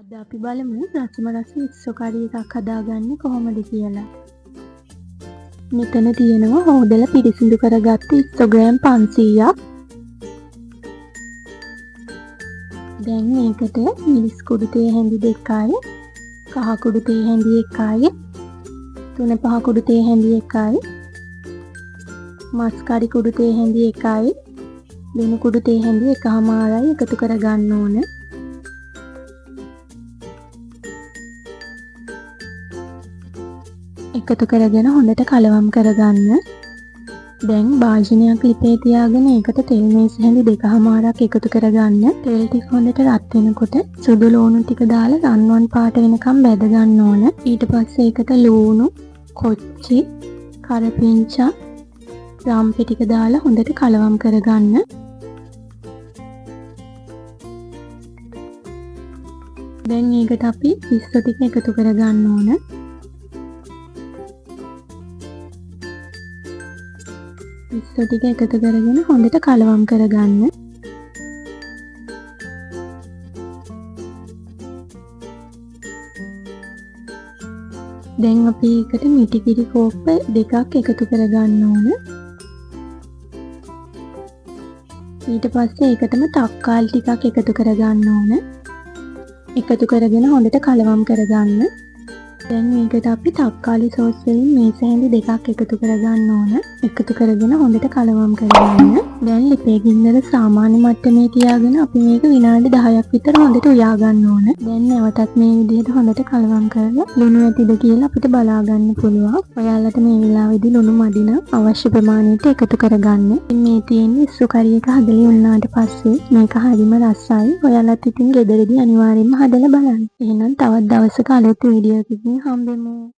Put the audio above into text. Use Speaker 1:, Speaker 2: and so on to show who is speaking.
Speaker 1: අද අපි බලමු රසම රස ඉස්සෝ කරි එකක් හදාගන්නේ කොහොමද කියලා. මෙතන තියෙනවා හොදලා පිරිසිදු කරගත්ත ඉස්සෝ ග්‍රෑම් 500ක්. දැන් මේකට මිරිස් කුඩු තේ හැඳි 2යි, කහ කුඩු තේ හැඳි 1යි, තුන පහ කුඩු තේ හැඳි 1යි, මස් කරි කුඩු තේ හැඳි 1යි, වෙන කුඩු තේ හැඳි 1මාරයි එකතු කරගන්න ඕන. එකතු කරගෙන හොඳට කලවම් කරගන්න. දැන් භාජනයක් ලිපේ තියාගෙන ඒකට තෙල් මේස් හැඳි 2මාරක් එකතු කරගන්න. තෙල් ටික හොඳට රත් වෙනකොට සුදු ලුණු ටික දාලා රන්වන් පාට වෙනකම් බැද ගන්න ඕන. ඊට පස්සේ ඒකට ලුණු, කොච්චි, කරපිංචා, රම්පෙ ටික දාලා හොඳට කලවම් කරගන්න. දැන් ඒකට අපි ඉස්සෝ ටික එකතු කරගන්න ඕන. ඉස්සෝ ටික එකතු කරගෙන හොඳට කලවම් කරගන්න. දැන් අපි ඒකට මිටි කිරි කෝප්ප 2ක් එකතු කරගන්න ඕන. ඊට පස්සේ ඒකටම තක්කාලි ටිකක් එකතු කරගන්න ඕන. එකතු කරගෙන හොඳට කලවම් කරගන්න. දැන් මේකට අපි තක්කාලි සෝස් වලින් මේස හැඳි 2ක් එකතු කරගන්න ඕන. එකතු කරගෙන හොඳට කලවම් කරගන්න. දැන් ලිපේ ගින්නර සාමාන්‍ය මට්ටමේ තියාගෙන අපි මේක විනාඩි 10ක් විතර හොඳට උයා ගන්න ඕන. දැන් නැවතත් මේ විදිහට හොඳට කලවම් කරලා ලුණු ඇතිද කියලා අපිට බලා ගන්න පුළුවන්. ඔයාලට මේ වෙලාවේදී ලුණු මදි නම් අවශ්‍ය ප්‍රමාණයට එකතු කරගන්න. ඉතින් මේ තියෙන්නේ ඉස්සෝ කරි එක හදලා උන්නාට පස්සේ මේක හරිම රසයි. ඔයාලත් ඉතින් ගෙදරදී අනිවාර්යෙන්ම හදලා බලන්න. එහෙනම් තවත් දවසක අලුත් වීඩියෝ එකකින් හම්බෙමු.